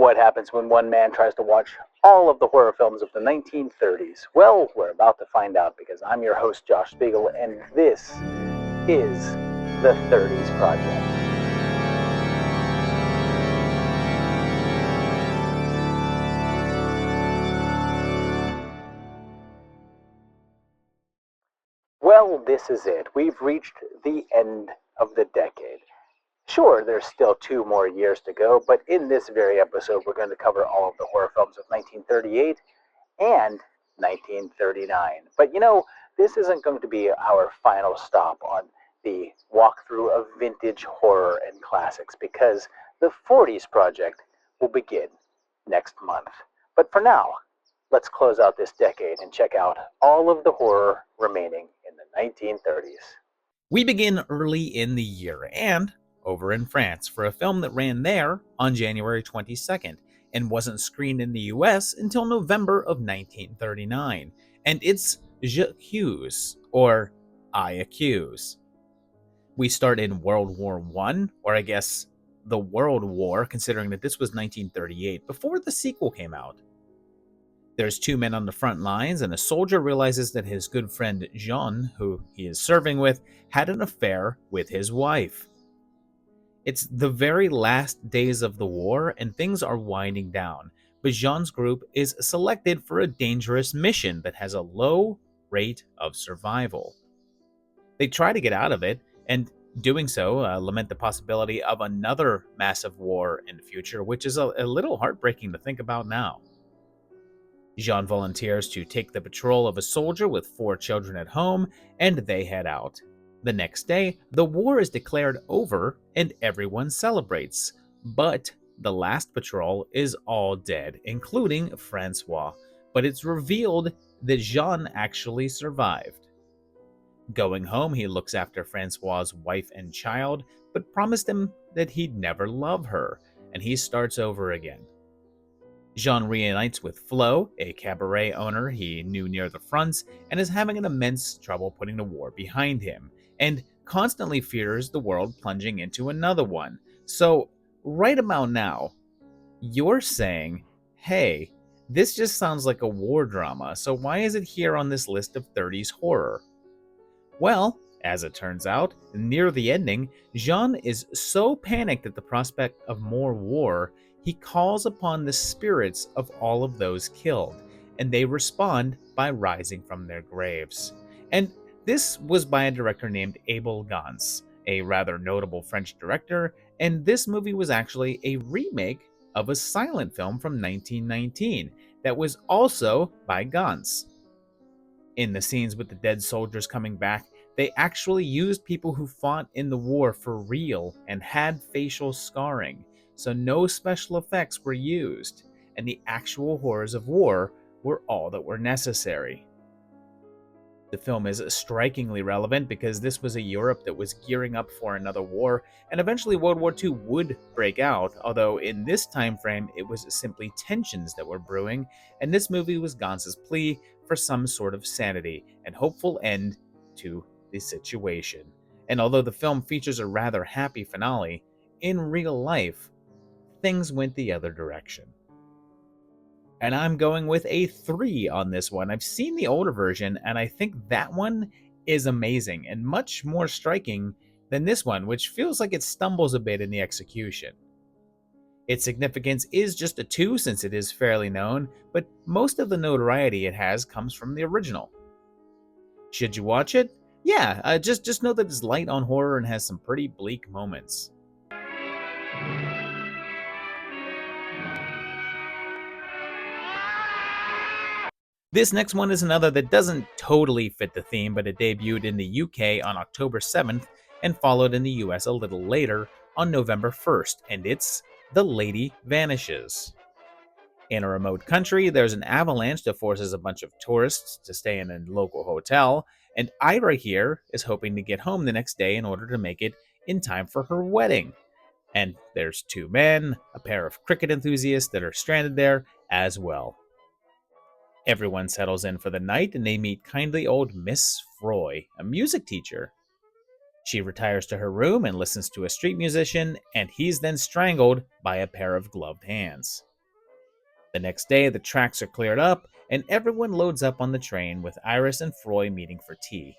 What happens when one man tries to watch all of the horror films of the 1930s? Well, we're about to find out because I'm your host, Josh Spiegel, and this is the 30s Project. Well, this is it. We've reached the end of the decade. Sure, there's still 2 more years to go, but in this very episode, we're going to cover all of the horror films of 1938 and 1939. But this isn't going to be our final stop on the walkthrough of vintage horror and classics because the 40s Project will begin next month. But for now, let's close out this decade and check out all of the horror remaining in the 1930s. We begin early in the year and over in France for a film that ran there on January 22nd and wasn't screened in the US until November of 1939. And it's J'accuse, or I Accuse. We start in World War I, or I guess the World War, considering that this was 1938, before the sequel came out. There's 2 men on the front lines, and a soldier realizes that his good friend Jean, who he is serving with, had an affair with his wife. It's the very last days of the war, and things are winding down, but Jean's group is selected for a dangerous mission that has a low rate of survival. They try to get out of it, and doing so lament the possibility of another massive war in the future, which is a little heartbreaking to think about now. Jean volunteers to take the patrol of a soldier with 4 children at home, and they head out. The next day, the war is declared over and everyone celebrates. But the last patrol is all dead, including Francois. But it's revealed that Jean actually survived. Going home, he looks after Francois's wife and child, but promised him that he'd never love her, and he starts over again. Jean reunites with Flo, a cabaret owner he knew near the fronts, and is having an immense trouble putting the war behind him, and constantly fears the world plunging into another one. So, right about now, you're saying, hey, this just sounds like a war drama, so why is it here on this list of 30s horror? Well, as it turns out, near the ending, Jean is so panicked at the prospect of more war, he calls upon the spirits of all of those killed, and they respond by rising from their graves. And this was by a director named Abel Gance, a rather notable French director, and this movie was actually a remake of a silent film from 1919 that was also by Gance. In the scenes with the dead soldiers coming back, they actually used people who fought in the war for real and had facial scarring, so no special effects were used, and the actual horrors of war were all that were necessary. The film is strikingly relevant because this was a Europe that was gearing up for another war, and eventually World War II would break out, although in this time frame it was simply tensions that were brewing, and this movie was Gance's plea for some sort of sanity and hopeful end to the situation. And although the film features a rather happy finale, in real life, things went the other direction. And I'm going with a 3 on this one. I've seen the older version, and I think that one is amazing and much more striking than this one, which feels like it stumbles a bit in the execution. Its significance is just a 2 since it is fairly known, but most of the notoriety it has comes from the original. Should you watch it? Yeah, just know that it's light on horror and has some pretty bleak moments. This next one is another that doesn't totally fit the theme, but it debuted in the UK on October 7th and followed in the US a little later on November 1st, and it's The Lady Vanishes. In a remote country, there's an avalanche that forces a bunch of tourists to stay in a local hotel, and Ira here is hoping to get home the next day in order to make it in time for her wedding. And there's 2 men, a pair of cricket enthusiasts that are stranded there as well. Everyone settles in for the night and they meet kindly old Miss Froy, a music teacher. She retires to her room and listens to a street musician, and he's then strangled by a pair of gloved hands. The next day, the tracks are cleared up, and everyone loads up on the train with Iris and Froy meeting for tea.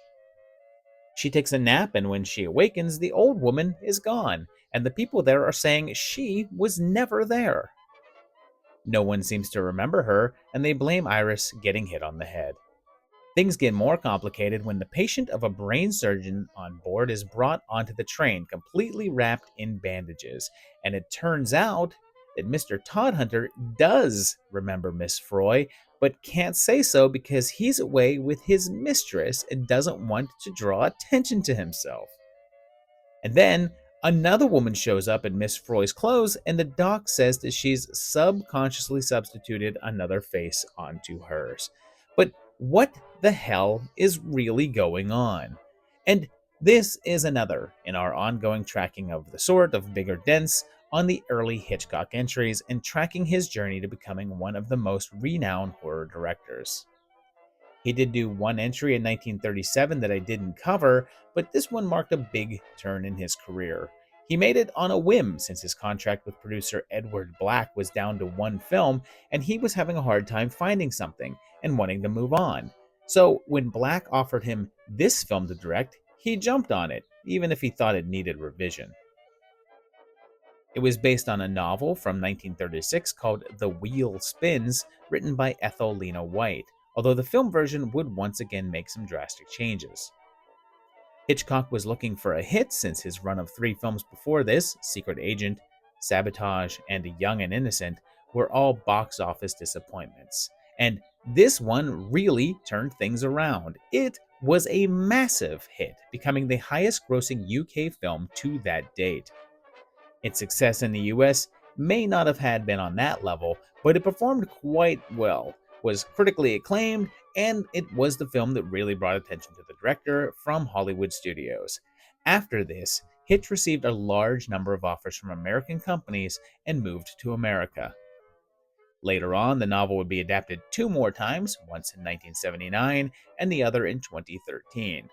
She takes a nap, and when she awakens, the old woman is gone, and the people there are saying she was never there. No one seems to remember her, and they blame Iris getting hit on the head. Things get more complicated when the patient of a brain surgeon on board is brought onto the train completely wrapped in bandages, and it turns out that Mr. Todhunter does remember Miss Froy, but can't say so because he's away with his mistress and doesn't want to draw attention to himself. And then another woman shows up in Miss Froy's clothes, and the doc says that she's subconsciously substituted another face onto hers. But what the hell is really going on? And this is another in our ongoing tracking of the Sword of Bigger Dents on the early Hitchcock entries and tracking his journey to becoming one of the most renowned horror directors. He did do one entry in 1937 that I didn't cover, but this one marked a big turn in his career. He made it on a whim since his contract with producer Edward Black was down to one film and he was having a hard time finding something and wanting to move on. So when Black offered him this film to direct, he jumped on it, even if he thought it needed revision. It was based on a novel from 1936 called The Wheel Spins, written by Ethel Lena White, although the film version would once again make some drastic changes. Hitchcock was looking for a hit since his run of 3 films before this, Secret Agent, Sabotage, and Young and Innocent, were all box office disappointments. And this one really turned things around. It was a massive hit, becoming the highest grossing UK film to that date. Its success in the US may not have been on that level, but it performed quite well, was critically acclaimed, and it was the film that really brought attention to the director from Hollywood studios. After this, Hitch received a large number of offers from American companies and moved to America. Later on, the novel would be adapted 2 more times, once in 1979 and the other in 2013.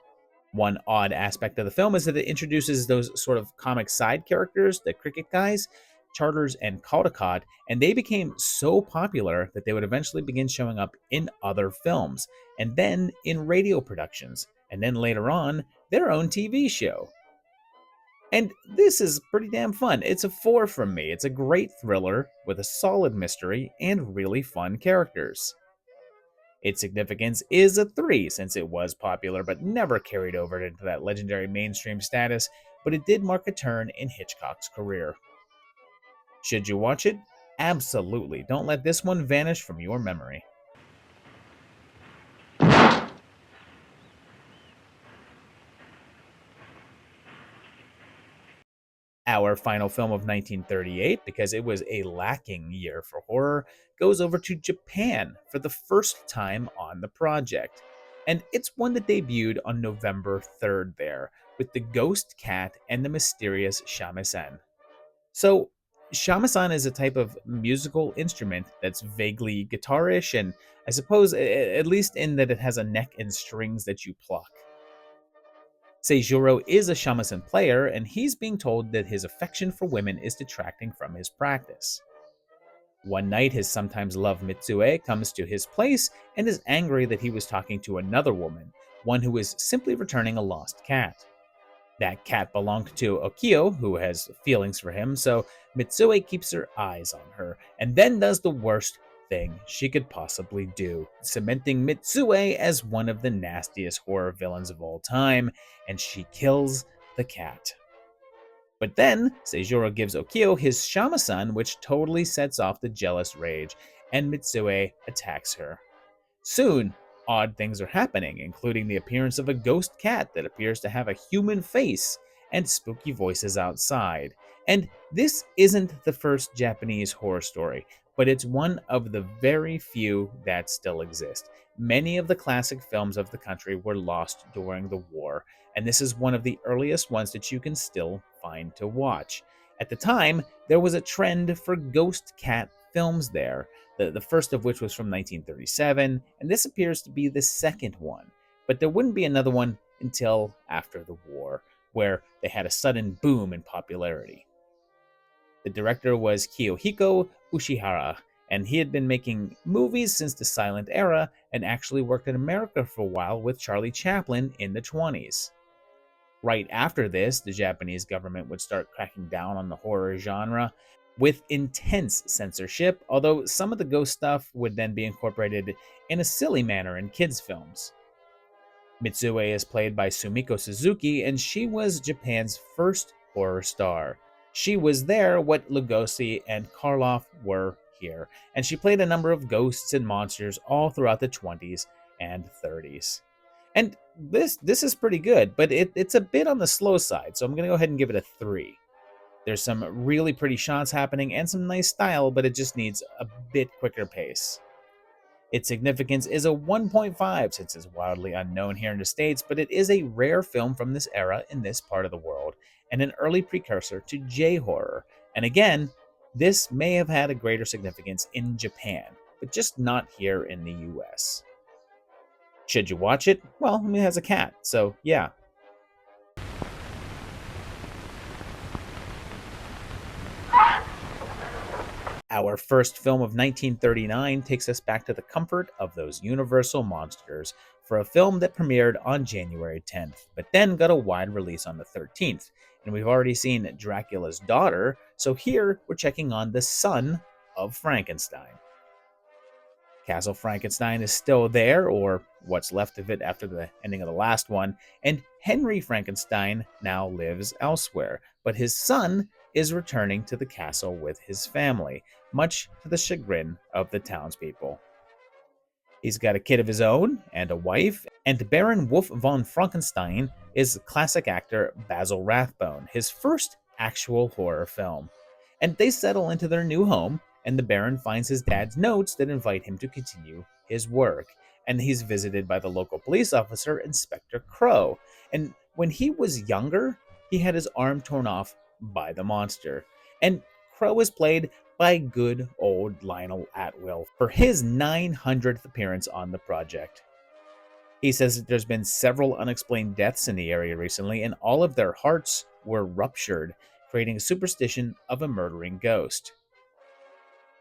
One odd aspect of the film is that it introduces those sort of comic side characters, the cricket guys, Charters and Caldecott, and they became so popular that they would eventually begin showing up in other films, and then in radio productions, and then later on, their own TV show. And this is pretty damn fun. It's a 4 from me. It's a great thriller with a solid mystery and really fun characters. Its significance is a 3 since it was popular but never carried over into that legendary mainstream status, but it did mark a turn in Hitchcock's career. Should you watch it? Absolutely. Don't let this one vanish from your memory. Our final film of 1938, because it was a lacking year for horror, goes over to Japan for the first time on the project. And it's one that debuted on November 3rd there, with the ghost cat and the mysterious shamisen. So, shamisen is a type of musical instrument that's vaguely guitarish, and I suppose at least in that it has a neck and strings that you pluck. Seijuro is a shamisen player, and he's being told that his affection for women is detracting from his practice. One night, his sometimes loved Mitsue comes to his place and is angry that he was talking to another woman, one who is simply returning a lost cat. That cat belonged to Okio, who has feelings for him, so Mitsue keeps her eyes on her, and then does the worst thing she could possibly do, cementing Mitsue as one of the nastiest horror villains of all time, and she kills the cat. But then, Seijuro gives Okio his shamisen, which totally sets off the jealous rage, and Mitsue attacks her. Soon, odd things are happening, including the appearance of a ghost cat that appears to have a human face and spooky voices outside. And this isn't the first Japanese horror story, but it's one of the very few that still exist. Many of the classic films of the country were lost during the war, and this is one of the earliest ones that you can still find to watch. At the time, there was a trend for ghost cat films there, the first of which was from 1937, and this appears to be the second one. But there wouldn't be another one until after the war, where they had a sudden boom in popularity. The director was Kiyohiko Ushihara, and he had been making movies since the silent era and actually worked in America for a while with Charlie Chaplin in the 20s. Right after this, the Japanese government would start cracking down on the horror genre with intense censorship, although some of the ghost stuff would then be incorporated in a silly manner in kids' films. Mitsue is played by Sumiko Suzuki, and she was Japan's first horror star. She was there what Lugosi and Karloff were here, and she played a number of ghosts and monsters all throughout the 20s and 30s. And this is pretty good, but it's a bit on the slow side, so I'm going to go ahead and give it a 3. There's some really pretty shots happening and some nice style, but it just needs a bit quicker pace. Its significance is a 1.5 since it's wildly unknown here in the States, but it is a rare film from this era in this part of the world and an early precursor to J-horror. And again, this may have had a greater significance in Japan, but just not here in the US. Should you watch it? Well, it has a cat, so yeah. Our first film of 1939 takes us back to the comfort of those Universal monsters for a film that premiered on January 10th, but then got a wide release on the 13th. And we've already seen Dracula's daughter, so here we're checking on the son of Frankenstein. Castle Frankenstein is still there, or what's left of it after the ending of the last one, and Henry Frankenstein now lives elsewhere, but his son is returning to the castle with his family, much to the chagrin of the townspeople. He's got a kid of his own and a wife, and Baron Wolf von Frankenstein is classic actor Basil Rathbone, his first actual horror film. And they settle into their new home, and the Baron finds his dad's notes that invite him to continue his work. And he's visited by the local police officer, Inspector Crow. And when he was younger, he had his arm torn off by the monster. And Crow is played by good old Lionel Atwill for his 900th appearance on the project. He says that there's been several unexplained deaths in the area recently, and all of their hearts were ruptured, creating a superstition of a murdering ghost.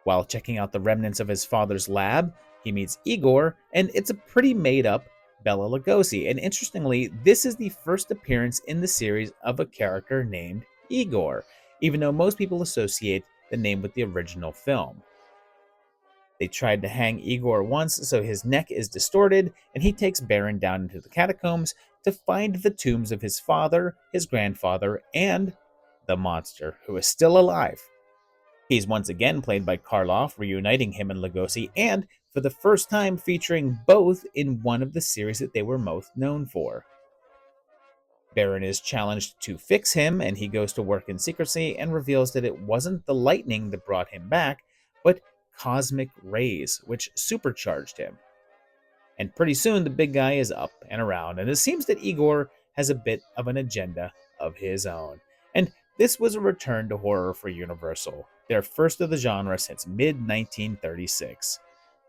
While checking out the remnants of his father's lab, he meets Igor, and it's a pretty made-up Bela Lugosi. And interestingly, this is the first appearance in the series of a character named Igor, even though most people associate the name with the original film. They tried to hang Igor once, so his neck is distorted, and he takes Baron down into the catacombs to find the tombs of his father, his grandfather, and the monster, who is still alive. He's once again played by Karloff, reuniting him and Lugosi, and for the first time featuring both in one of the series that they were most known for. Baron is challenged to fix him, and he goes to work in secrecy and reveals that it wasn't the lightning that brought him back, but cosmic rays, which supercharged him. And pretty soon the big guy is up and around, and it seems that Igor has a bit of an agenda of his own. And this was a return to horror for Universal, their first of the genre since mid-1936.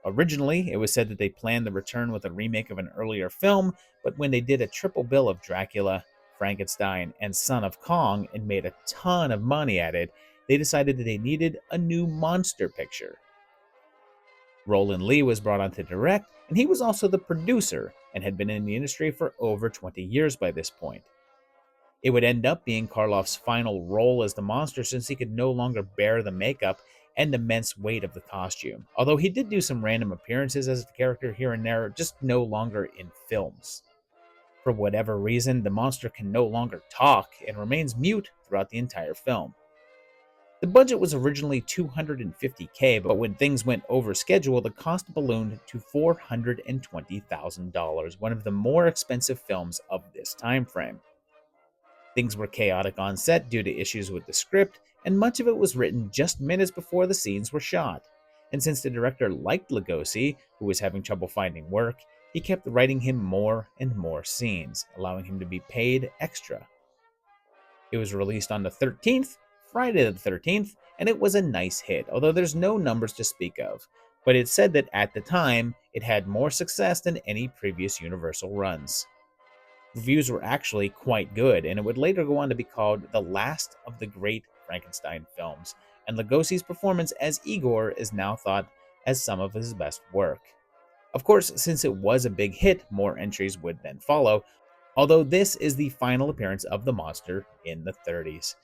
Originally, it was said that they planned the return with a remake of an earlier film, but when they did a triple bill of Dracula, Frankenstein, and Son of Kong and made a ton of money at it, they decided that they needed a new monster picture. Roland Lee was brought on to direct, and he was also the producer and had been in the industry for over 20 years by this point. It would end up being Karloff's final role as the monster since he could no longer bear the makeup and immense weight of the costume, although he did do some random appearances as the character here and there, just no longer in films. For whatever reason, the monster can no longer talk and remains mute throughout the entire film. The budget was originally $250K, but when things went over schedule, the cost ballooned to $420,000, one of the more expensive films of this time frame. Things were chaotic on set due to issues with the script, and much of it was written just minutes before the scenes were shot. And since the director liked Lugosi, who was having trouble finding work, he kept writing him more and more scenes, allowing him to be paid extra. It was released on the 13th, Friday the 13th, and it was a nice hit, although there's no numbers to speak of. But it's said that at the time, it had more success than any previous Universal runs. Reviews were actually quite good, and it would later go on to be called the last of the great Frankenstein films, and Lugosi's performance as Igor is now thought as some of his best work. Of course, since it was a big hit, more entries would then follow, although this is the final appearance of the monster in the 30s.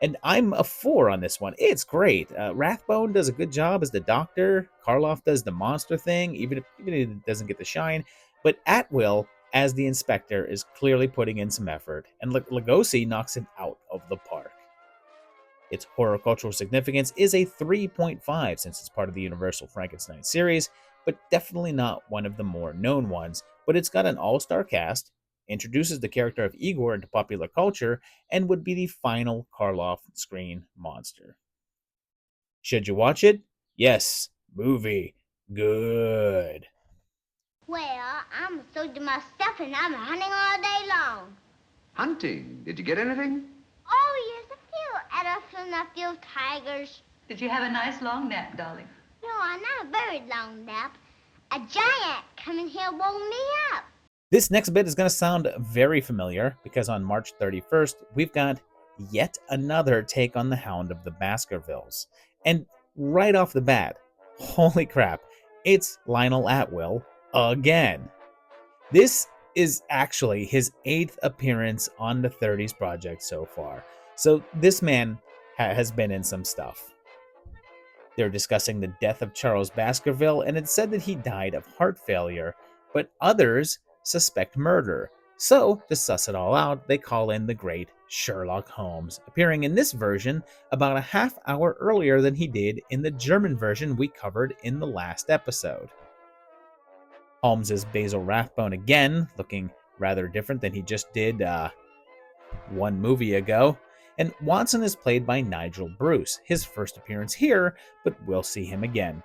And I'm a 4 on this one. It's great. Rathbone does a good job as the Doctor. Karloff does the monster thing, even if it doesn't get the shine. But Atwill, as the Inspector, is clearly putting in some effort, and Lugosi knocks it out of the park. Its horror cultural significance is a 3.5 since it's part of the Universal Frankenstein series, but definitely not one of the more known ones. But it's got an all-star cast, introduces the character of Igor into popular culture, and would be the final Karloff screen monster. Should you watch it? Yes. Movie. Good. Well, I'm a soldier myself and I'm hunting all day long. Hunting? Did you get anything? Oh, yes, a few elephants and a few tigers. Did you have a nice long nap, darling? No, not a very long nap. A giant come in here woke me up. This next bit is going to sound very familiar because on March 31st, we've got yet another take on the Hound of the Baskervilles. And right off the bat, holy crap, it's Lionel Atwill again. This is actually his 8th appearance on the 30s project so far. So this man has been in some stuff. They're discussing the death of Charles Baskerville, and it's said that he died of heart failure, but others suspect murder. So, to suss it all out, they call in the great Sherlock Holmes, appearing in this version about a half hour earlier than he did in the German version we covered in the last episode. Holmes is Basil Rathbone again, looking rather different than he just did one movie ago. And Watson is played by Nigel Bruce, his first appearance here, but we'll see him again.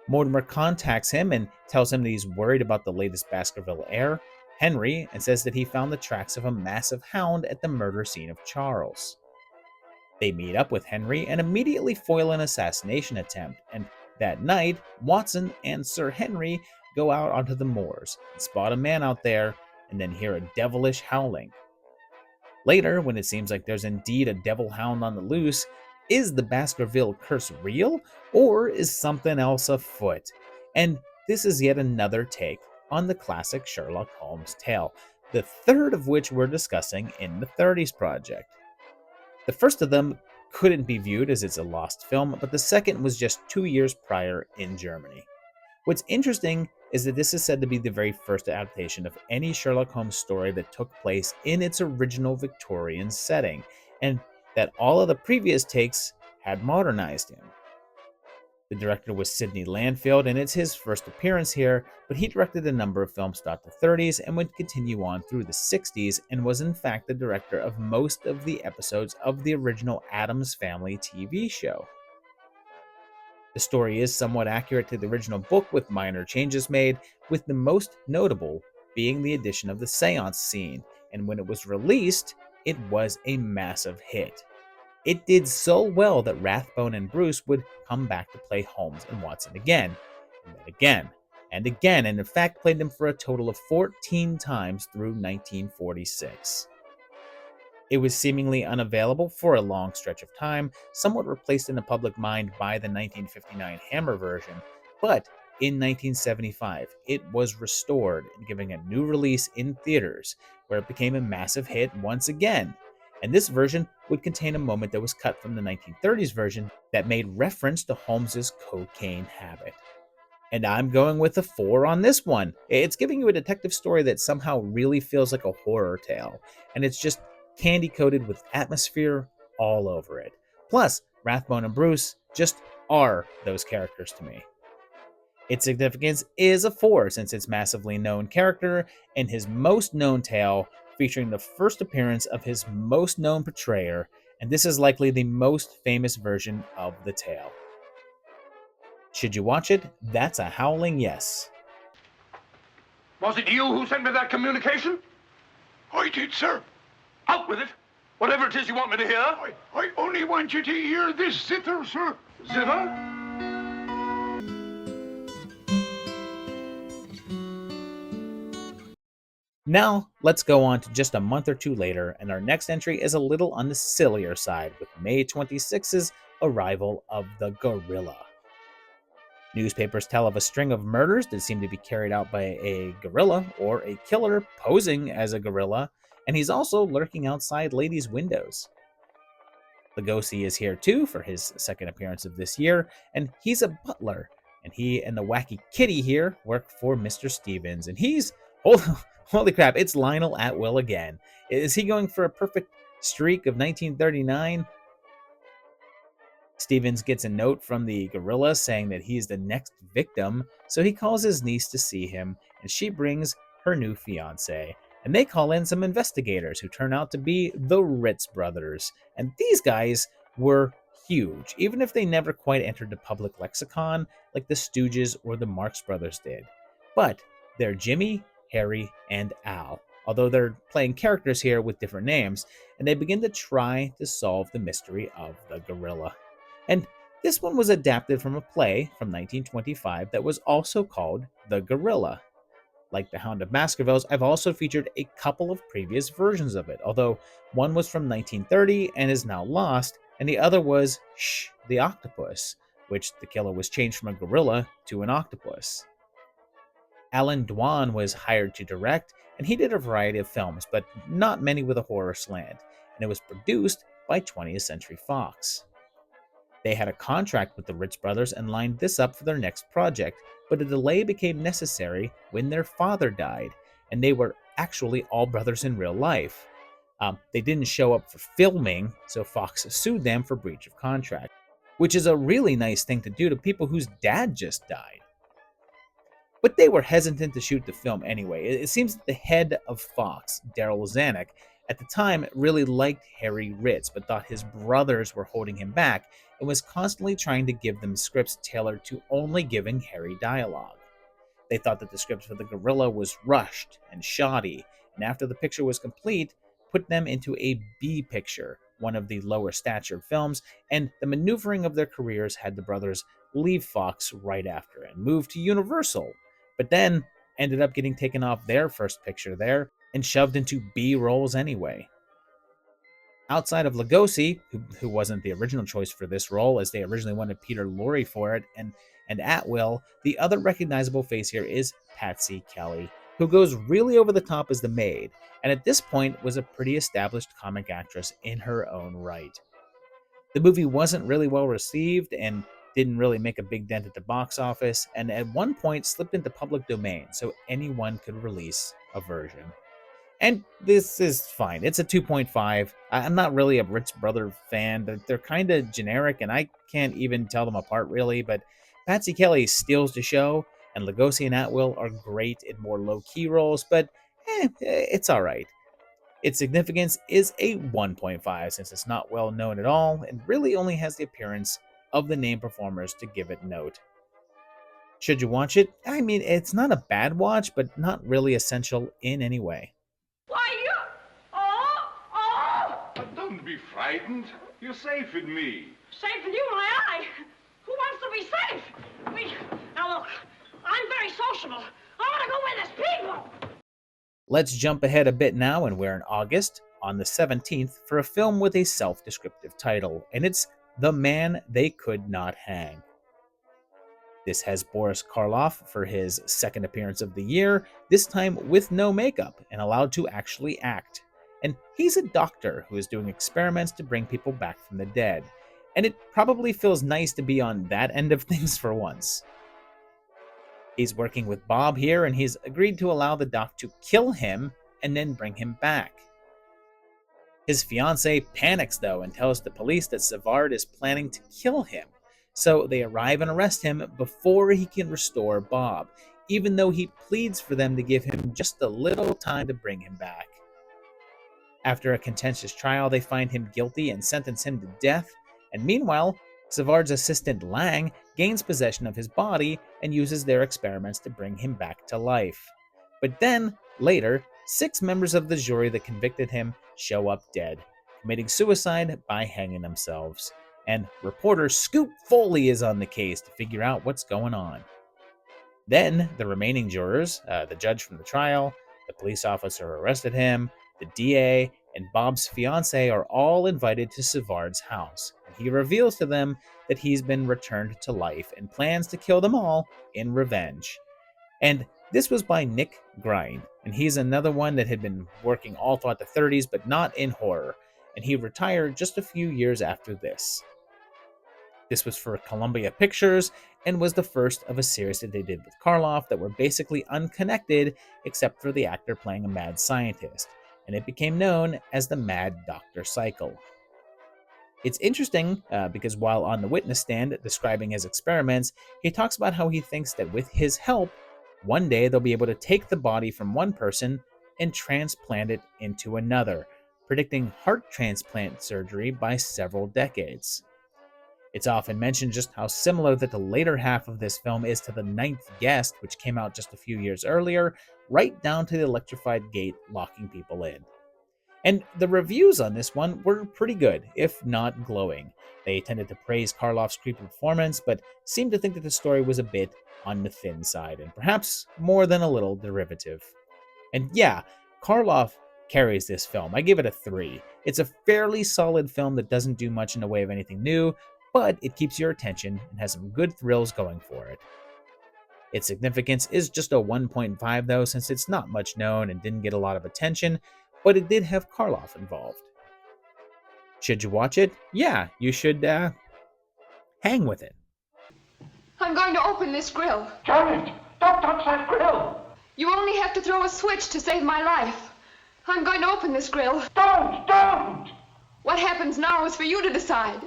Mortimer contacts him and tells him that he's worried about the latest Baskerville heir, Henry, and says that he found the tracks of a massive hound at the murder scene of Charles. They meet up with Henry and immediately foil an assassination attempt, and that night, Watson and Sir Henry go out onto the moors and spot a man out there and then hear a devilish howling. Later, when it seems like there's indeed a devil hound on the loose, is the Baskerville curse real, or is something else afoot? And this is yet another take on the classic Sherlock Holmes tale, the third of which we're discussing in the 30s project. The first of them couldn't be viewed as it's a lost film, but the second was just 2 years prior in Germany. What's interesting is that this is said to be the very first adaptation of any Sherlock Holmes story that took place in its original Victorian setting, and that all of the previous takes had modernized him. The director was Sidney Landfield, and it's his first appearance here, but he directed a number of films throughout the 30s and would continue on through the 60s, and was in fact the director of most of the episodes of the original Addams Family TV show. The story is somewhat accurate to the original book with minor changes made, with the most notable being the addition of the seance scene, and when it was released, it was a massive hit. It did so well that Rathbone and Bruce would come back to play Holmes and Watson again, and then again, and again, and in fact played them for a total of 14 times through 1946. It was seemingly unavailable for a long stretch of time, somewhat replaced in the public mind by the 1959 Hammer version, but in 1975 it was restored and giving a new release in theaters, where it became a massive hit once again. And this version would contain a moment that was cut from the 1930s version that made reference to Holmes's cocaine habit. And I'm going with a 4 on this one. It's giving you a detective story that somehow really feels like a horror tale, and it's just candy-coated with atmosphere all over it. Plus, Rathbone and Bruce just are those characters to me. Its significance is a 4 since it's massively known character and his most known tale, featuring the first appearance of his most known portrayer, and this is likely the most famous version of the tale. Should you watch it? That's a howling yes. Was it you who sent me that communication? I did, sir. Out with it! Whatever it is you want me to hear. I only want you to hear this zither, sir. Zither? Now, let's go on to just a month or two later, and our next entry is a little on the sillier side, with May 26's arrival of the gorilla. Newspapers tell of a string of murders that seem to be carried out by a gorilla or a killer posing as a gorilla, and he's also lurking outside ladies' windows. Lugosi is here too for his second appearance of this year, and he's a butler, and he and the wacky kitty here work for Mr. Stevens, and he's, holy crap, it's Lionel Atwill again. Is he going for a perfect streak of 1939? Stevens gets a note from the gorilla saying that he's the next victim, so he calls his niece to see him, and she brings her new fiancé. And they call in some investigators who turn out to be the Ritz brothers. And these guys were huge, even if they never quite entered the public lexicon like the Stooges or the Marx Brothers did. But they're Jimmy, Harry, and Al, although they're playing characters here with different names, and they begin to try to solve the mystery of the gorilla. And this one was adapted from a play from 1925 that was also called The Gorilla. Like The Hound of Baskervilles, I've also featured a couple of previous versions of it, although one was from 1930 and is now lost, and the other was Shh, the Octopus, which the killer was changed from a gorilla to an octopus. Alan Dwan was hired to direct, and he did a variety of films, but not many with a horror slant, and it was produced by 20th Century Fox. They had a contract with the Ritz brothers and lined this up for their next project, but a delay became necessary when their father died, and they were actually all brothers in real life. They didn't show up for filming, so Fox sued them for breach of contract, which is a really nice thing to do to people whose dad just died. But they were hesitant to shoot the film anyway. It seems that the head of Fox, Darryl Zanuck, at the time really liked Harry Ritz, but thought his brothers were holding him back and was constantly trying to give them scripts tailored to only giving Harry dialogue. They thought that the script for the gorilla was rushed and shoddy, and after the picture was complete, put them into a B picture, one of the lower statured films, and the maneuvering of their careers had the brothers leave Fox right after and move to Universal, but then ended up getting taken off their first picture there and shoved into B roles anyway. Outside of Lugosi, who wasn't the original choice for this role, as they originally wanted Peter Lorre for it, and Atwill, the other recognizable face here is Patsy Kelly, who goes really over the top as the maid, and at this point was a pretty established comic actress in her own right. The movie wasn't really well received and didn't really make a big dent at the box office, and at one point slipped into public domain, so anyone could release a version. And this is fine. It's a 2.5. I'm not really a Ritz Brother fan. They're kind of generic, and I can't even tell them apart, really. But Patsy Kelly steals the show, and Lugosi and Atwill are great in more low-key roles, but it's all right. Its significance is a 1.5, since it's not well known at all, and really only has the appearance of the named performers to give it note. Should you watch it? I mean, it's not a bad watch, but not really essential in any way. Don't be frightened. You're safe in me. Safe in you, my eye. Who wants to be safe? Now look, I'm very sociable. I want to go where there's people. Let's jump ahead a bit now, and we're in August, on the 17th, for a film with a self-descriptive title, and it's The Man They Could Not Hang. This has Boris Karloff for his second appearance of the year, this time with no makeup and allowed to actually act. And he's a doctor who is doing experiments to bring people back from the dead. And it probably feels nice to be on that end of things for once. He's working with Bob here, and he's agreed to allow the doc to kill him and then bring him back. His fiancée panics, though, and tells the police that Savard is planning to kill him. So they arrive and arrest him before he can restore Bob, even though he pleads for them to give him just a little time to bring him back. After a contentious trial, they find him guilty and sentence him to death, and meanwhile, Savard's assistant Lang gains possession of his body and uses their experiments to bring him back to life. But then, later, 6 members of the jury that convicted him show up dead, committing suicide by hanging themselves. And reporter Scoop Foley is on the case to figure out what's going on. Then, the remaining jurors, the judge from the trial, the police officer who arrested him, the DA, and Bob's fiancée are all invited to Savard's house, and he reveals to them that he's been returned to life and plans to kill them all in revenge. And this was by Nick Grine, and he's another one that had been working all throughout the 30s, but not in horror, and he retired just a few years after this. This was for Columbia Pictures, and was the first of a series that they did with Karloff that were basically unconnected except for the actor playing a mad scientist, and it became known as the Mad Doctor Cycle. It's interesting because while on the witness stand describing his experiments, he talks about how he thinks that with his help, one day they'll be able to take the body from one person and transplant it into another, predicting heart transplant surgery by several decades. It's often mentioned just how similar that the later half of this film is to The Ninth Guest, which came out just a few years earlier, right down to the electrified gate locking people in. And the reviews on this one were pretty good, if not glowing. They tended to praise Karloff's creepy performance, but seemed to think that the story was a bit on the thin side, and perhaps more than a little derivative. And yeah, Karloff carries this film. I give it a 3. It's a fairly solid film that doesn't do much in the way of anything new, but it keeps your attention and has some good thrills going for it. Its significance is just a 1.5 though, since it's not much known and didn't get a lot of attention, but it did have Karloff involved. Should you watch it? Yeah, you should hang with it. I'm going to open this grill. Janet, don't touch that grill. You only have to throw a switch to save my life. I'm going to open this grill. Don't! What happens now is for you to decide.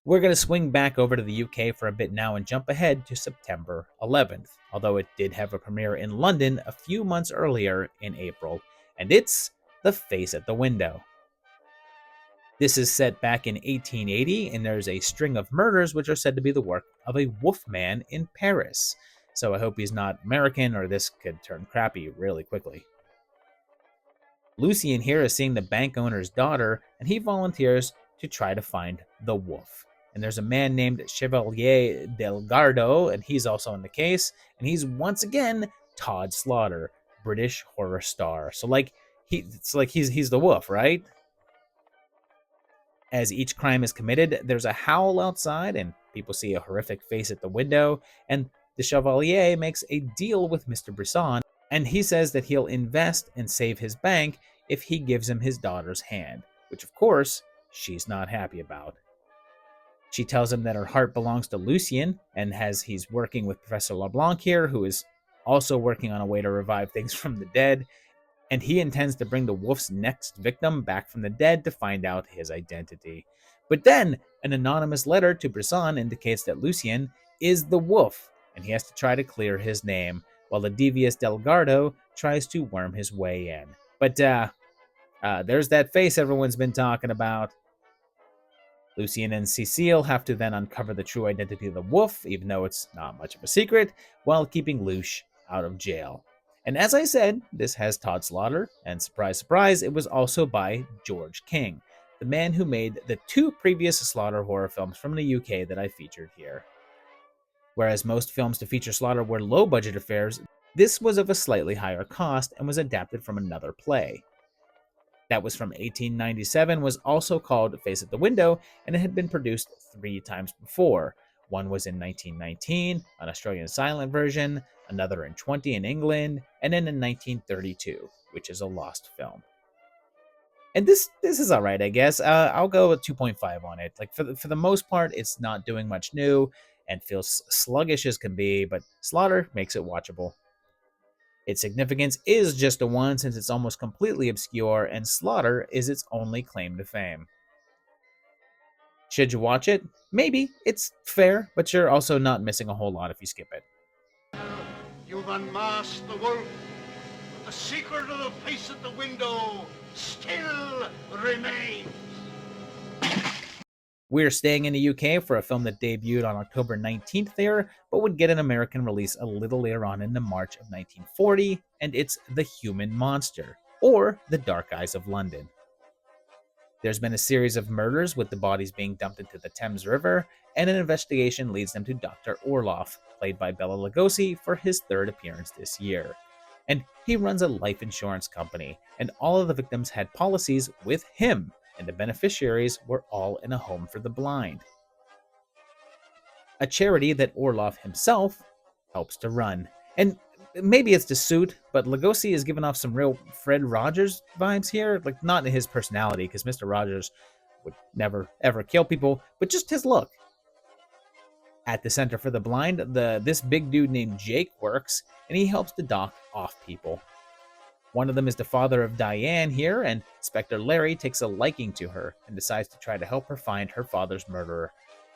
We're going to swing back over to the UK for a bit now and jump ahead to September 11th, although it did have a premiere in London a few months earlier in April, and it's The Face at the Window. This is set back in 1880, and there's a string of murders which are said to be the work of a wolfman in Paris. So I hope he's not American, or this could turn crappy really quickly. Lucien here is seeing the bank owner's daughter, and he volunteers to try to find the wolf. And there's a man named Chevalier Delgardo, and he's also in the case, and he's once again Todd Slaughter, British horror star. So he's the wolf, right? As each crime is committed, there's a howl outside, and people see a horrific face at the window, and the Chevalier makes a deal with Mr. Brisson, and he says that he'll invest and save his bank if he gives him his daughter's hand, which of course, she's not happy about. She tells him that her heart belongs to Lucien, and as he's working with Professor LeBlanc here, who is also working on a way to revive things from the dead, and he intends to bring the wolf's next victim back from the dead to find out his identity. But then, an anonymous letter to Brisson indicates that Lucien is the wolf, and he has to try to clear his name, while the devious Delgardo tries to worm his way in. But there's that face everyone's been talking about. Lucien and Cecile have to then uncover the true identity of the wolf, even though it's not much of a secret, while keeping Luce out of jail. And as I said, this has Todd Slaughter, and surprise, surprise, it was also by George King, the man who made the 2 previous Slaughter horror films from the UK that I featured here. Whereas most films to feature Slaughter were low-budget affairs, this was of a slightly higher cost and was adapted from another play. That was from 1897, was also called Face at the Window, and it had been produced 3 times before. One was in 1919, an Australian silent version, another in 20 in England, and then in 1932, which is a lost film. And this is all right, I guess. I'll go with 2.5 on it. Like for the most part, it's not doing much new and feels sluggish as can be, but Slaughter makes it watchable. Its significance is just a 1 since it's almost completely obscure, and Slaughter is its only claim to fame. Should you watch it? Maybe. It's fair, but you're also not missing a whole lot if you skip it. You've unmasked the wolf, but the secret of the face at the window still remains. We're staying in the UK for a film that debuted on October 19th there, but would get an American release a little later on in the March of 1940, and it's The Human Monster, or The Dark Eyes of London. There's been a series of murders with the bodies being dumped into the Thames River, and an investigation leads them to Dr. Orloff, played by Bela Lugosi, for his 3rd appearance this year. And he runs a life insurance company, and all of the victims had policies with him, and the beneficiaries were all in a home for the blind, a charity that Orloff himself helps to run. And maybe it's the suit, but Lugosi is giving off some real Fred Rogers vibes here. Like, not in his personality, because Mr. Rogers would never, ever kill people, but just his look. At the Center for the Blind, this big dude named Jake works, and he helps to dock off people. One of them is the father of Diane here, and Inspector Larry takes a liking to her and decides to try to help her find her father's murderer.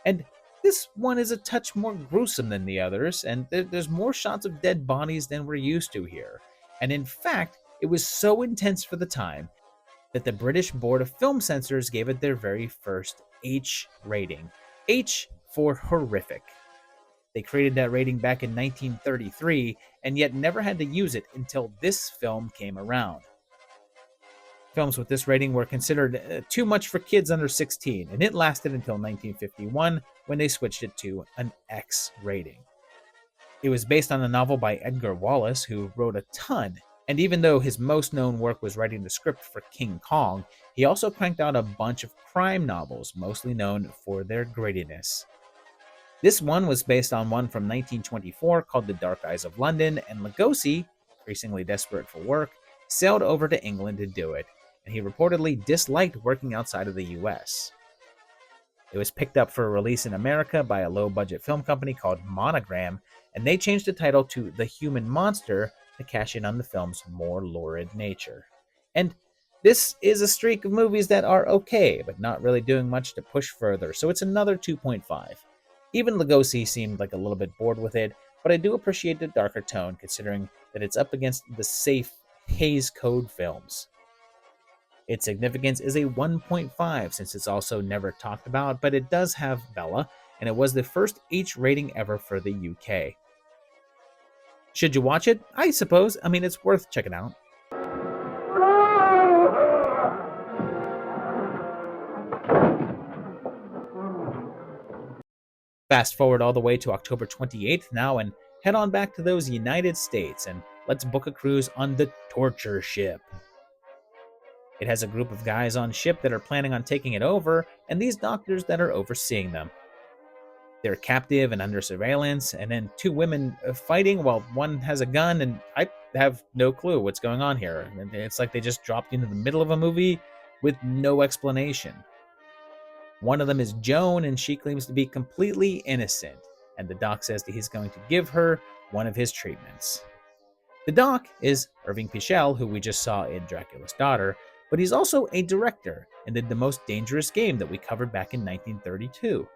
And this one is a touch more gruesome than the others, and there's more shots of dead bodies than we're used to here. And in fact, it was so intense for the time that the British Board of Film Censors gave it their very first H rating. H for horrific. They created that rating back in 1933, and yet never had to use it until this film came around. Films with this rating were considered too much for kids under 16, and it lasted until 1951 when they switched it to an X rating. It was based on a novel by Edgar Wallace, who wrote a ton, and even though his most known work was writing the script for King Kong, he also cranked out a bunch of crime novels, mostly known for their grittiness. This one was based on one from 1924 called The Dark Eyes of London, and Lugosi, increasingly desperate for work, sailed over to England to do it, and he reportedly disliked working outside of the US. It was picked up for release in America by a low-budget film company called Monogram, and they changed the title to The Human Monster to cash in on the film's more lurid nature. And this is a streak of movies that are okay, but not really doing much to push further, so it's another 2.5. Even Lugosi seemed like a little bit bored with it, but I do appreciate the darker tone considering that it's up against the safe Hays Code films. Its significance is a 1.5 since it's also never talked about, but it does have Bella, and it was the first H rating ever for the UK. Should you watch it? I suppose. I mean, it's worth checking out. Fast forward all the way to October 28th now and head on back to those United States and let's book a cruise on the Torture Ship. It has a group of guys on ship that are planning on taking it over, and these doctors that are overseeing them. They're captive and under surveillance, and then two women fighting while one has a gun, and I have no clue what's going on here. It's like they just dropped into the middle of a movie with no explanation. One of them is Joan, and she claims to be completely innocent, and the doc says that he's going to give her one of his treatments. The doc is Irving Pichel, who we just saw in Dracula's Daughter, but he's also a director and did The Most Dangerous Game that we covered back in 1932.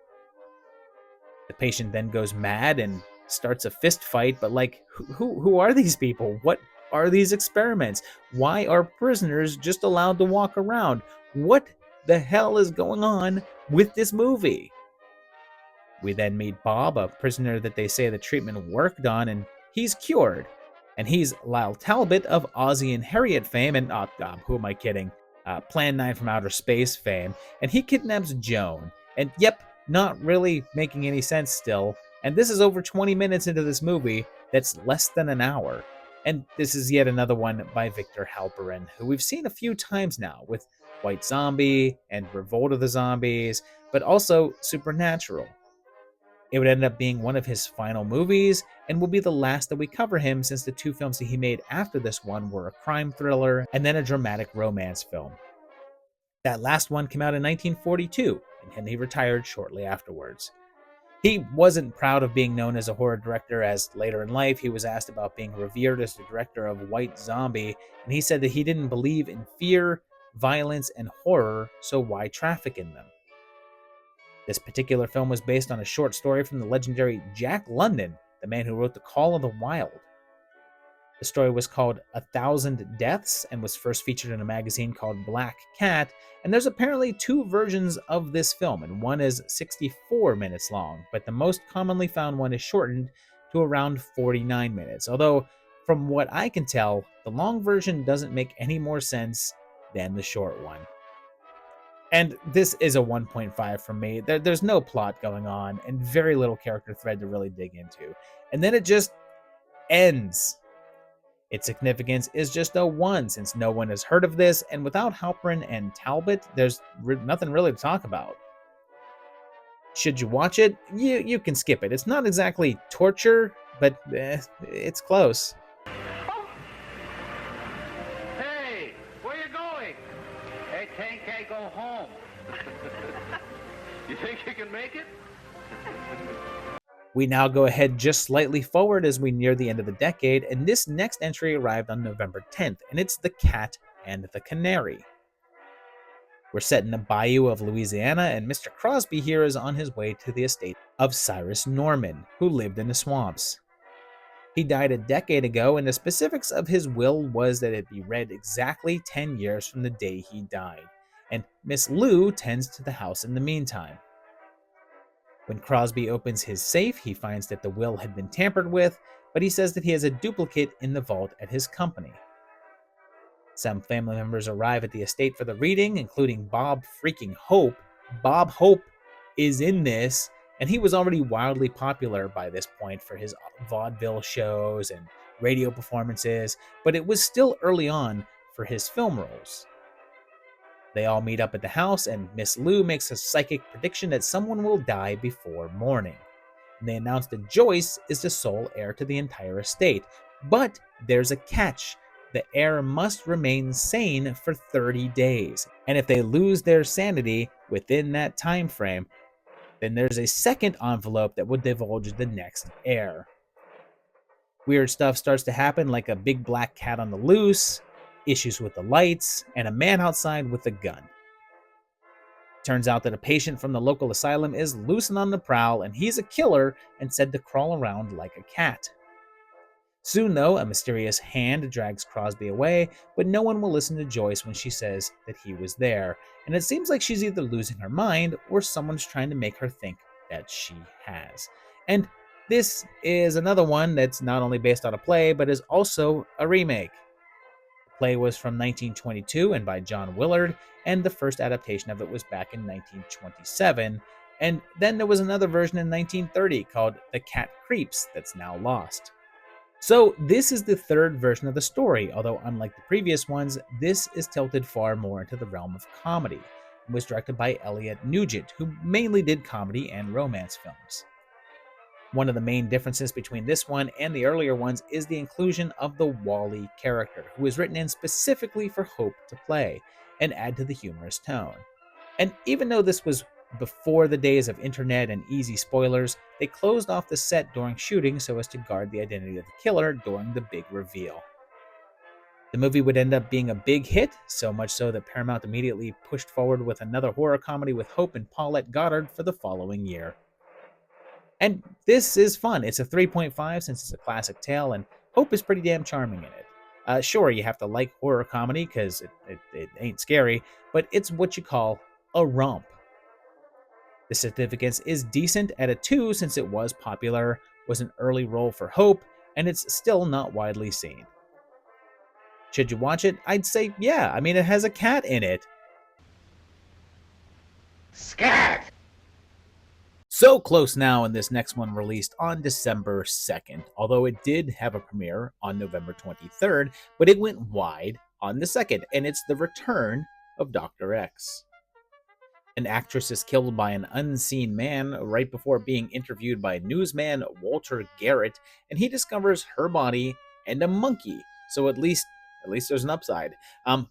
The patient then goes mad and starts a fist fight, but like, who are these people? What are these experiments? Why are prisoners just allowed to walk around? What the hell is going on with this movie? We then meet Bob, a prisoner that they say the treatment worked on, and he's cured. And he's Lyle Talbot of Ozzie and Harriet fame, and who am I kidding? Plan 9 from Outer Space fame, and he kidnaps Joan. And yep, not really making any sense still. And this is over 20 minutes into this movie that's less than an hour. And this is yet another one by Victor Halperin, who we've seen a few times now with White Zombie and Revolt of the Zombies, but also Supernatural. It would end up being one of his final movies, and will be the last that we cover him since the two films that he made after this one were a crime thriller and then a dramatic romance film. That last one came out in 1942, and he retired shortly afterwards. He wasn't proud of being known as a horror director, as later in life he was asked about being revered as the director of White Zombie, and he said that he didn't believe in fear, violence, and horror, so why traffic in them? This particular film was based on a short story from the legendary Jack London, the man who wrote The Call of the Wild. The story was called 1,000 Deaths and was first featured in a magazine called Black Cat, and there's apparently two versions of this film, and one is 64 minutes long, but the most commonly found one is shortened to around 49 minutes, although from what I can tell, the long version doesn't make any more sense than the short one. And this is a 1.5 from me. There's no plot going on and very little character thread to really dig into. And then it just ends. Its significance is just a 1 since no one has heard of this, and without Halperin and Talbot, there's nothing really to talk about. Should you watch it? You can skip it. It's not exactly torture, but it's close. Hey, where you going? Hey, Tank, I go home. You think you can make it? We now go ahead just slightly forward as we near the end of the decade, and this next entry arrived on November 10th, and it's The Cat and the Canary. We're set in the bayou of Louisiana, and Mr. Crosby here is on his way to the estate of Cyrus Norman, who lived in the swamps. He died a decade ago, and the specifics of his will was that it be read exactly 10 years from the day he died, and Miss Lou tends to the house in the meantime. When Crosby opens his safe, he finds that the will had been tampered with, but he says that he has a duplicate in the vault at his company. Some family members arrive at the estate for the reading, including Bob freaking Hope. Bob Hope is in this, and he was already wildly popular by this point for his vaudeville shows and radio performances, but it was still early on for his film roles. They all meet up at the house, and Miss Lou makes a psychic prediction that someone will die before morning. And they announce that Joyce is the sole heir to the entire estate. But there's a catch. The heir must remain sane for 30 days. And if they lose their sanity within that time frame, then there's a second envelope that would divulge the next heir. Weird stuff starts to happen, like a big black cat on the loose, issues with the lights, and a man outside with a gun. Turns out that a patient from the local asylum is loose and on the prowl, and he's a killer and said to crawl around like a cat. Soon, though, a mysterious hand drags Crosby away, but no one will listen to Joyce when she says that he was there, and it seems like she's either losing her mind or someone's trying to make her think that she has. And this is another one that's not only based on a play, but is also a remake. Play was from 1922 and by John Willard, and the first adaptation of it was back in 1927, and then there was another version in 1930 called The Cat Creeps that's now lost. So this is the third version of the story, although unlike the previous ones, this is tilted far more into the realm of comedy, and was directed by Elliot Nugent, who mainly did comedy and romance films. One of the main differences between this one and the earlier ones is the inclusion of the Wally character, who was written in specifically for Hope to play and add to the humorous tone. And even though this was before the days of internet and easy spoilers, they closed off the set during shooting so as to guard the identity of the killer during the big reveal. The movie would end up being a big hit, so much so that Paramount immediately pushed forward with another horror comedy with Hope and Paulette Goddard for the following year. And this is fun. It's a 3.5 since it's a classic tale, and Hope is pretty damn charming in it. Sure, you have to like horror comedy because it ain't scary, but it's what you call a romp. The significance is decent at a 2 since it was popular, was an early role for Hope, and it's still not widely seen. Should you watch it? I'd say yeah. I mean, it has a cat in it. Scat! So close now, and this next one released on December 2nd, although it did have a premiere on November 23rd, but it went wide on the 2nd, and it's The Return of Dr. X. An actress is killed by an unseen man right before being interviewed by newsman Walter Garrett, and he discovers her body and a monkey, so at least there's an upside.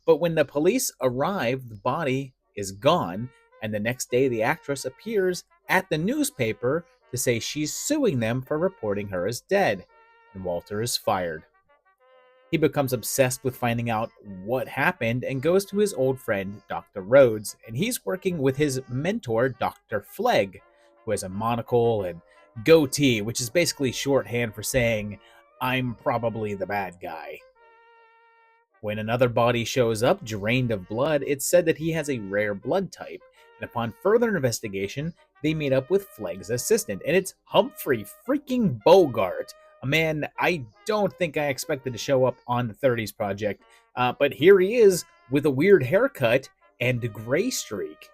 But when the police arrive, the body is gone, and the next day the actress appears at the newspaper to say she's suing them for reporting her as dead, and Walter is fired. He becomes obsessed with finding out what happened and goes to his old friend, Dr. Rhodes, and he's working with his mentor, Dr. Flegg, who has a monocle and goatee, which is basically shorthand for saying, "I'm probably the bad guy." When another body shows up, drained of blood, it's said that he has a rare blood type, and upon further investigation, they meet up with Flegg's assistant, and it's Humphrey freaking Bogart, a man I don't think I expected to show up on the 30s Project, but here he is with a weird haircut and a gray streak.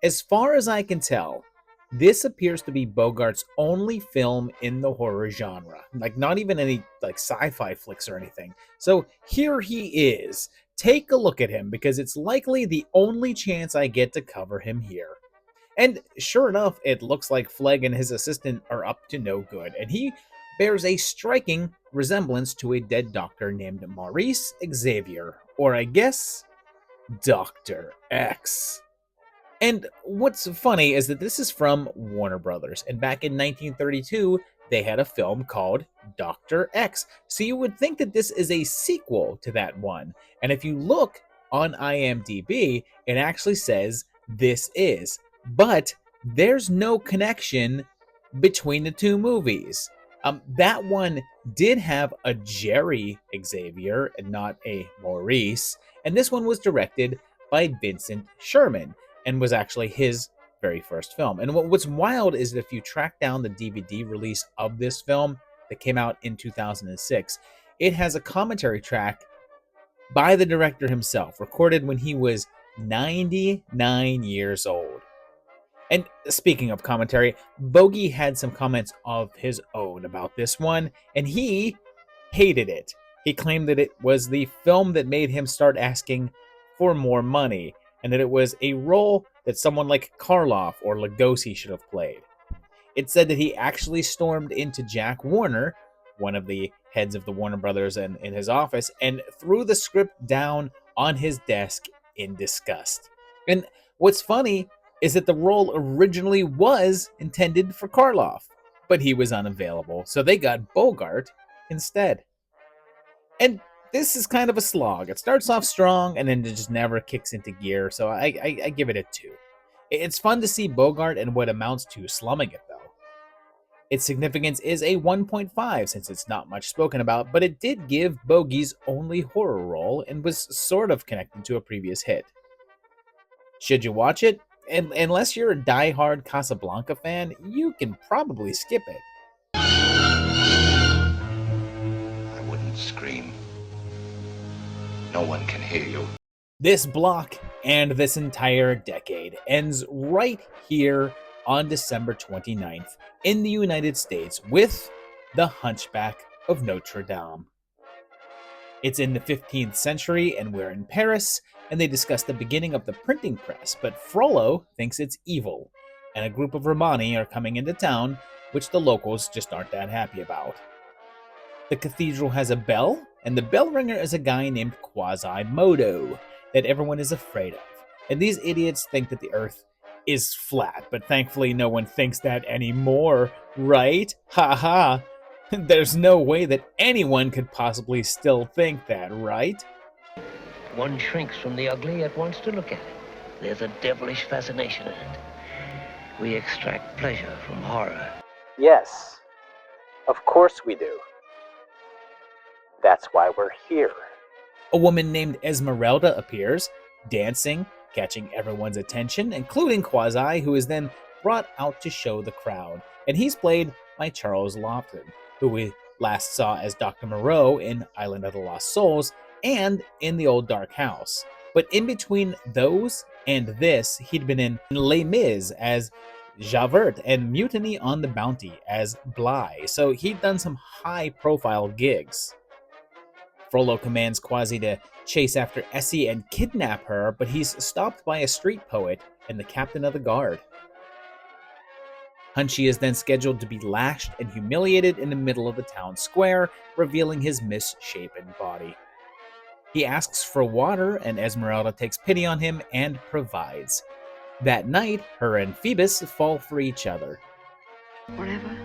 As far as I can tell, this appears to be Bogart's only film in the horror genre, like not even any like sci-fi flicks or anything. So here he is. Take a look at him because it's likely the only chance I get to cover him here. And sure enough, it looks like Flegg and his assistant are up to no good, and he bears a striking resemblance to a dead doctor named Maurice Xavier, or I guess, Dr. X. And what's funny is that this is from Warner Brothers, and back in 1932, they had a film called Dr. X. So you would think that this is a sequel to that one. And if you look on IMDb, it actually says this is. But there's no connection between the two movies. That one did have a Jerry Xavier and not a Maurice. And this one was directed by Vincent Sherman and was actually his very first film. And what's wild is that if you track down the DVD release of this film that came out in 2006, it has a commentary track by the director himself, recorded when he was 99 years old. And speaking of commentary, Bogey had some comments of his own about this one, and he hated it. He claimed that it was the film that made him start asking for more money, and that it was a role that someone like Karloff or Lugosi should have played. It said that he actually stormed into Jack Warner, one of the heads of the Warner Brothers, in his office, and threw the script down on his desk in disgust. And what's funny is that the role originally was intended for Karloff, but he was unavailable, so they got Bogart instead. And this is kind of a slog. It starts off strong, and then it just never kicks into gear, so I give it a 2. It's fun to see Bogart and what amounts to slumming it, though. Its significance is a 1.5, since it's not much spoken about, but it did give Bogey's only horror role, and was sort of connected to a previous hit. Should you watch it? Unless you're a die-hard Casablanca fan, you can probably skip it. I wouldn't scream. No one can hear you. This block and this entire decade ends right here on December 29th in the United States with The Hunchback of Notre Dame. It's in the 15th century, and we're in Paris, and they discuss the beginning of the printing press, but Frollo thinks it's evil, and a group of Romani are coming into town, which the locals just aren't that happy about. The cathedral has a bell, and the bell ringer is a guy named Quasimodo that everyone is afraid of. And these idiots think that the earth is flat, but thankfully no one thinks that anymore, right? Ha ha! There's no way that anyone could possibly still think that, right? One shrinks from the ugly at once to look at it. There's a devilish fascination in it. We extract pleasure from horror. Yes, of course we do. That's why we're here. A woman named Esmeralda appears, dancing, catching everyone's attention, including Quasi, who is then brought out to show the crowd. And he's played by Charles Laughton, who we last saw as Dr. Moreau in Island of the Lost Souls and in The Old Dark House. But in between those and this, he'd been in Les Mis as Javert and Mutiny on the Bounty as Bly, so he'd done some high-profile gigs. Frollo commands Quasi to chase after Essie and kidnap her, but he's stopped by a street poet and the captain of the guard. Hunchy is then scheduled to be lashed and humiliated in the middle of the town square, revealing his misshapen body. He asks for water, and Esmeralda takes pity on him and provides. That night, her and Phoebus fall for each other. Forever?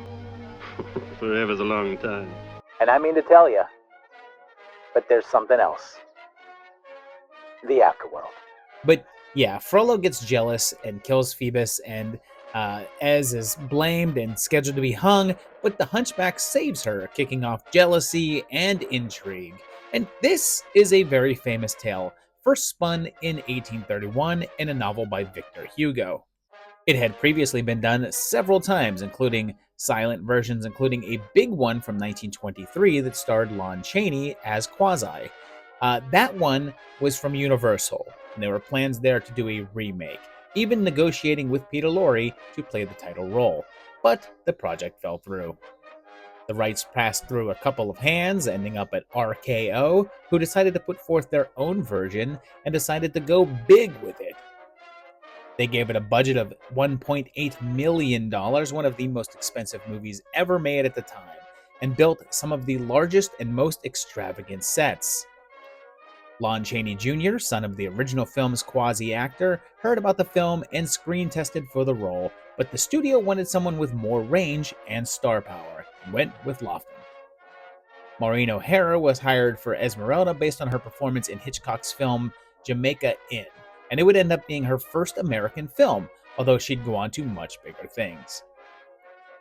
Forever's a long time. And I mean to tell you, but there's something else. The afterworld. But yeah, Frollo gets jealous and kills Phoebus, and Ez is blamed and scheduled to be hung, but the Hunchback saves her, kicking off jealousy and intrigue. And this is a very famous tale, first spun in 1831 in a novel by Victor Hugo. It had previously been done several times, including silent versions, including a big one from 1923 that starred Lon Chaney as Quasi. That one was from Universal, and there were plans there to do a remake. even negotiating with Peter Lorre to play the title role, but the project fell through. The rights passed through a couple of hands, ending up at RKO, who decided to put forth their own version and decided to go big with it. They gave it a budget of $1.8 million, one of the most expensive movies ever made at the time, and built some of the largest and most extravagant sets. Lon Chaney Jr., son of the original film's quasi-actor, heard about the film and screen tested for the role, but the studio wanted someone with more range and star power, and went with Lofton. Maureen O'Hara was hired for Esmeralda based on her performance in Hitchcock's film Jamaica Inn, and it would end up being her first American film, although she'd go on to much bigger things.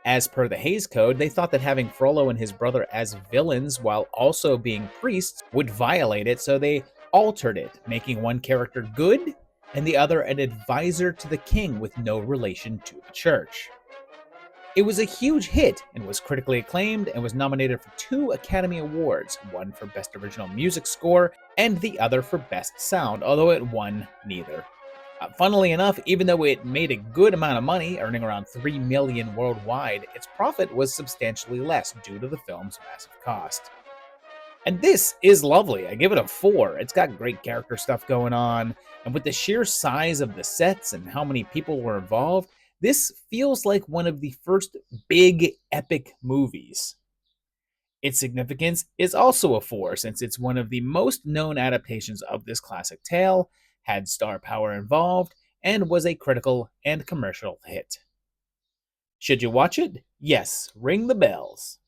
As per the Hays Code, they thought that having Frollo and his brother as villains while also being priests would violate it, so they altered it, making one character good and the other an advisor to the king with no relation to the church. It was a huge hit and was critically acclaimed and was nominated for 2 Academy Awards, one for Best Original Music Score and the other for Best Sound, although it won neither. Funnily enough, even though it made a good amount of money, earning around $3 million worldwide, its profit was substantially less due to the film's massive cost. And this is lovely. I give it a 4. It's got great character stuff going on, and with the sheer size of the sets and how many people were involved, this feels like one of the first big epic movies. Its significance is also a 4, since it's one of the most known adaptations of this classic tale, had star power involved, and was a critical and commercial hit. Should you watch it? Yes, ring the bells.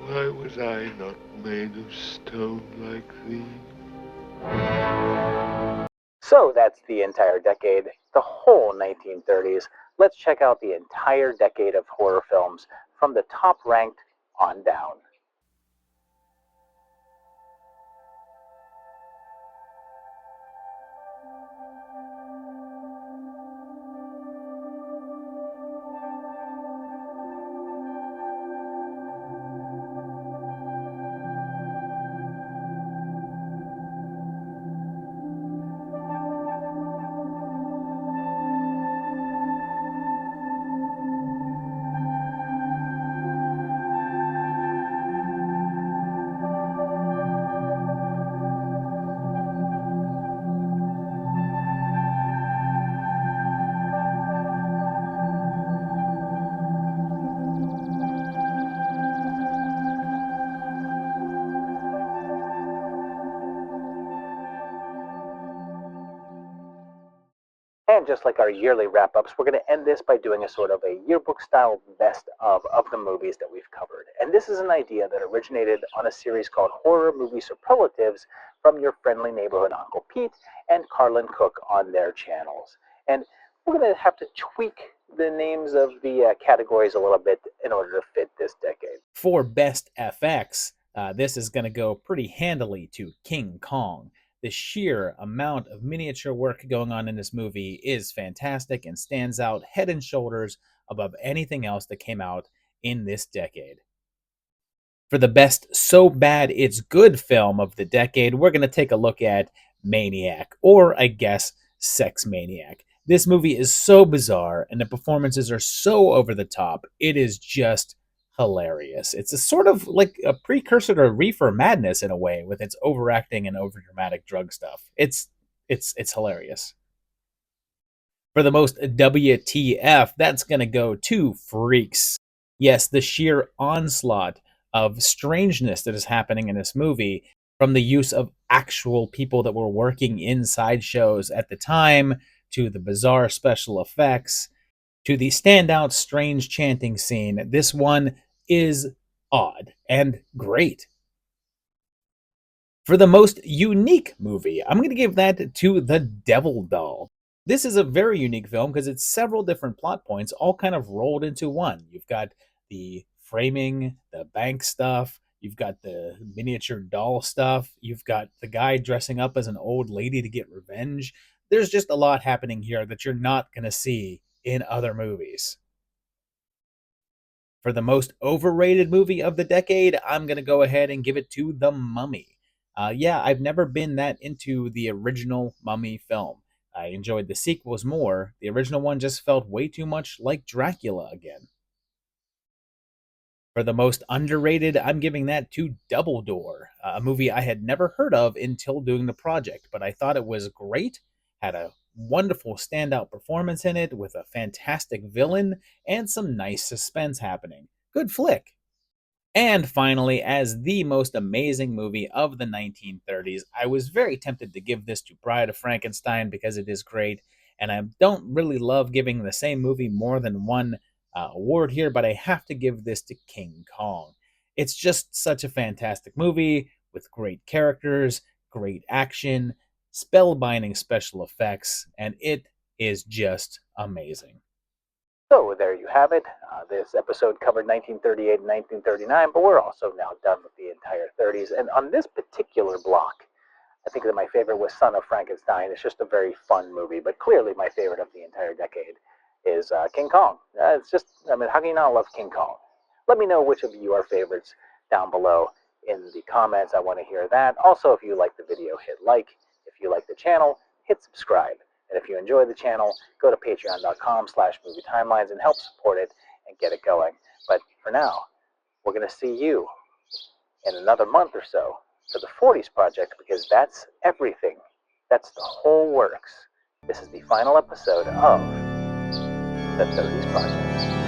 Why was I not made of stone like thee? So that's the entire decade, the whole 1930s. Let's check out the entire decade of horror films from the top ranked on down. And just like our yearly wrap-ups, we're going to end this by doing a sort of a yearbook-style best of the movies that we've covered. And this is an idea that originated on a series called Horror Movie Superlatives from your friendly neighborhood Uncle Pete and Carlin Cook on their channels. And we're going to have to tweak the names of the categories a little bit in order to fit this decade. For Best FX, this is going to go pretty handily to King Kong. The sheer amount of miniature work going on in this movie is fantastic and stands out head and shoulders above anything else that came out in this decade. For the best so bad it's good film of the decade, we're going to take a look at Maniac, or I guess Sex Maniac. This movie is so bizarre and the performances are so over the top. It is just hilarious. It's a sort of like a precursor to Reefer Madness in a way, with its overacting and overdramatic drug stuff. It's hilarious. For the most WTF, that's gonna go to Freaks. Yes, the sheer onslaught of strangeness that is happening in this movie, from the use of actual people that were working inside shows at the time, to the bizarre special effects, to the standout strange chanting scene. This one is odd and great. For the most unique movie, I'm going to give that to The Devil Doll. This is a very unique film because it's several different plot points all kind of rolled into one. You've got the framing, the bank stuff, you've got the miniature doll stuff, you've got the guy dressing up as an old lady to get revenge. There's just a lot happening here that you're not going to see in other movies. For the most overrated movie of the decade, I'm going to go ahead and give it to The Mummy. Yeah, I've never been that into the original Mummy film. I enjoyed the sequels more. The original one just felt way too much like Dracula again. For the most underrated, I'm giving that to Double Door, a movie I had never heard of until doing the project, but I thought it was great, had a wonderful standout performance in it with a fantastic villain and some nice suspense happening. Good flick. And finally, as the most amazing movie of the 1930s, I was very tempted to give this to Bride of Frankenstein because it is great, and I don't really love giving the same movie more than one award here, but I have to give this to King Kong. It's just such a fantastic movie with great characters, great action, spellbinding special effects, and it is just amazing. So there you have it. This episode covered 1938 and 1939, but we're also now done with the entire 30s. And on this particular block, I think that my favorite was Son of Frankenstein. It's just a very fun movie, but clearly my favorite of the entire decade is King Kong. It's just, I mean, how can you not love King Kong? Let me know which of you are favorites down below in the comments. I want to hear that. Also, if you like the video, hit like. If you like the channel, hit subscribe. And if you enjoy the channel, go to patreon.com/movietimelines and help support it and get it going. But for now, we're going to see you in another month or so for the 40s Project, because that's everything. That's the whole works. This is the final episode of the 30s Project.